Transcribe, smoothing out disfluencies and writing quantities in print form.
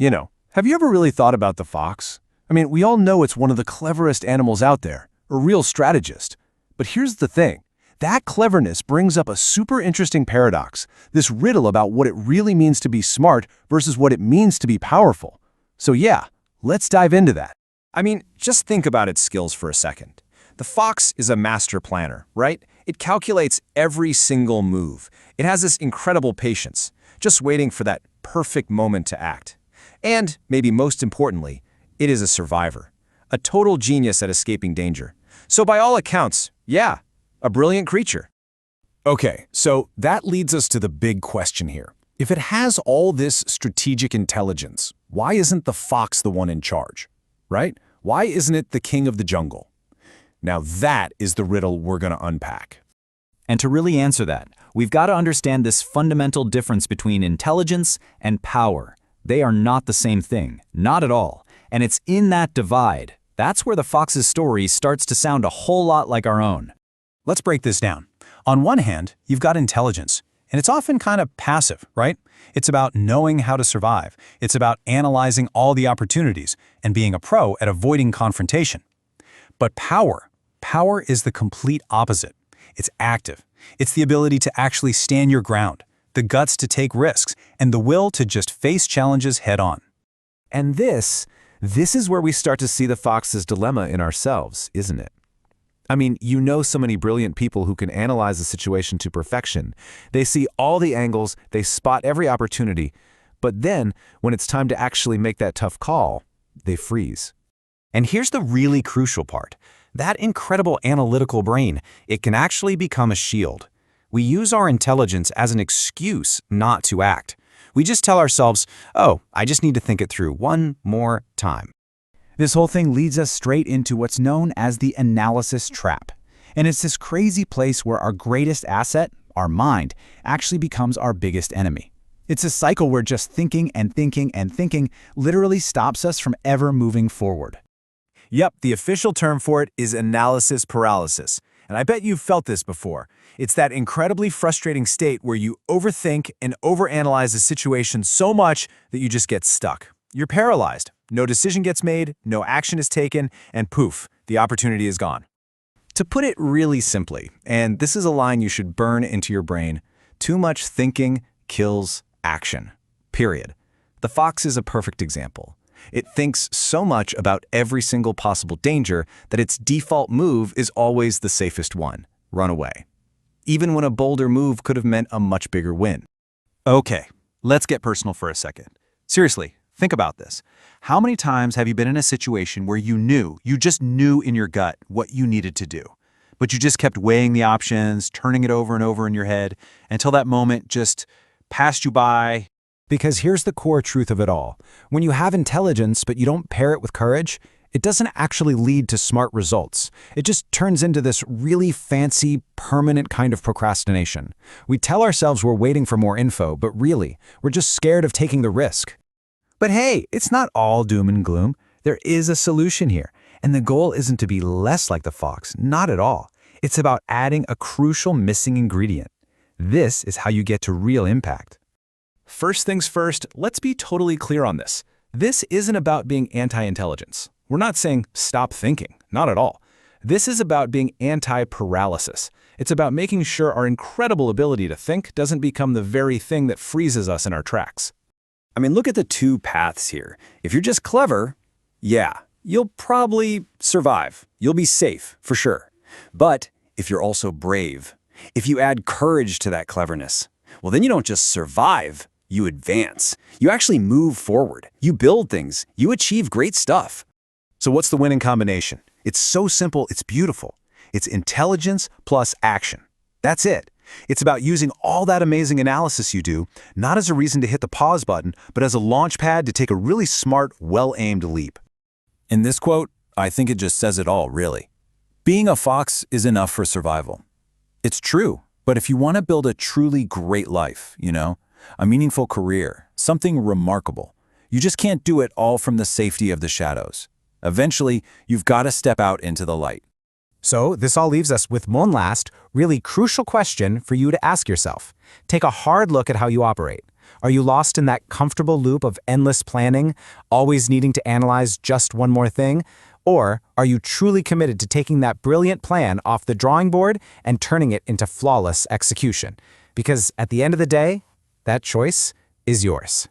Have you ever really thought about the fox? I mean, we all know it's one of the cleverest animals out there, a real strategist. But here's the thing. That cleverness brings up a super interesting paradox, this riddle about what it really means to be smart versus what it means to be powerful. So yeah, let's dive into that. I mean, just think about its skills for a second. The fox is a master planner, right? It calculates every single move. It has this incredible patience, just waiting for that perfect moment to act. And, maybe most importantly, it is a survivor, a total genius at escaping danger. So by all accounts, yeah, a brilliant creature. Okay, so that leads us to the big question here. If it has all this strategic intelligence, why isn't the fox the one in charge, right? Why isn't it the king of the jungle? Now that is the riddle we're going to unpack. And to really answer that, we've got to understand this fundamental difference between intelligence and power. They are not the same thing, not at all. And it's in that divide. That's where the fox's story starts to sound a whole lot like our own. Let's break this down. On one hand, you've got intelligence, and it's often kind of passive, right? It's about knowing how to survive. It's about analyzing all the opportunities and being a pro at avoiding confrontation. But power is the complete opposite. It's active. It's the ability to actually stand your ground, the guts to take risks, and the will to just face challenges head on. And this is where we start to see the fox's dilemma in ourselves, isn't it? I mean, so many brilliant people who can analyze a situation to perfection. They see all the angles, they spot every opportunity, but then, when it's time to actually make that tough call, they freeze. And here's the really crucial part. That incredible analytical brain, it can actually become a shield. We use our intelligence as an excuse not to act. We just tell ourselves, oh, I just need to think it through one more time. This whole thing leads us straight into what's known as the analysis trap. And it's this crazy place where our greatest asset, our mind, actually becomes our biggest enemy. It's a cycle where just thinking and thinking and thinking literally stops us from ever moving forward. Yep, the official term for it is analysis paralysis. And I bet you've felt this before. It's that incredibly frustrating state where you overthink and overanalyze a situation so much that you just get stuck. You're paralyzed. No decision gets made, no action is taken, and poof, the opportunity is gone. To put it really simply, and this is a line you should burn into your brain, too much thinking kills action. Period. The fox is a perfect example. It thinks so much about every single possible danger that its default move is always the safest one: run away. Even when a bolder move could have meant a much bigger win. Okay, let's get personal for a second. Seriously, think about this. How many times have you been in a situation where you just knew in your gut what you needed to do, but you just kept weighing the options, turning it over and over in your head until that moment just passed you by? Because here's the core truth of it all. When you have intelligence but you don't pair it with courage, it doesn't actually lead to smart results. It just turns into this really fancy, permanent kind of procrastination. We tell ourselves we're waiting for more info, but really, we're just scared of taking the risk. But hey, it's not all doom and gloom. There is a solution here, and the goal isn't to be less like the fox, not at all. It's about adding a crucial missing ingredient. This is how you get to real impact. First things first, let's be totally clear on this. This isn't about being anti-intelligence. We're not saying stop thinking, not at all. This is about being anti-paralysis. It's about making sure our incredible ability to think doesn't become the very thing that freezes us in our tracks. I mean, look at the two paths here. If you're just clever, yeah, you'll probably survive. You'll be safe, for sure. But if you're also brave, if you add courage to that cleverness, well, then you don't just survive, you advance. You actually move forward. You build things. You achieve great stuff. So what's the winning combination? It's so simple, it's beautiful. It's intelligence plus action. That's it. It's about using all that amazing analysis you do, not as a reason to hit the pause button, but as a launch pad to take a really smart, well-aimed leap. In this quote, I think it just says it all, really. Being a fox is enough for survival. It's true, but if you want to build a truly great life, a meaningful career, something remarkable, you just can't do it all from the safety of the shadows. Eventually, you've got to step out into the light. So this all leaves us with one last, really crucial question for you to ask yourself. Take a hard look at how you operate. Are you lost in that comfortable loop of endless planning, always needing to analyze just one more thing? Or are you truly committed to taking that brilliant plan off the drawing board and turning it into flawless execution? Because at the end of the day, that choice is yours.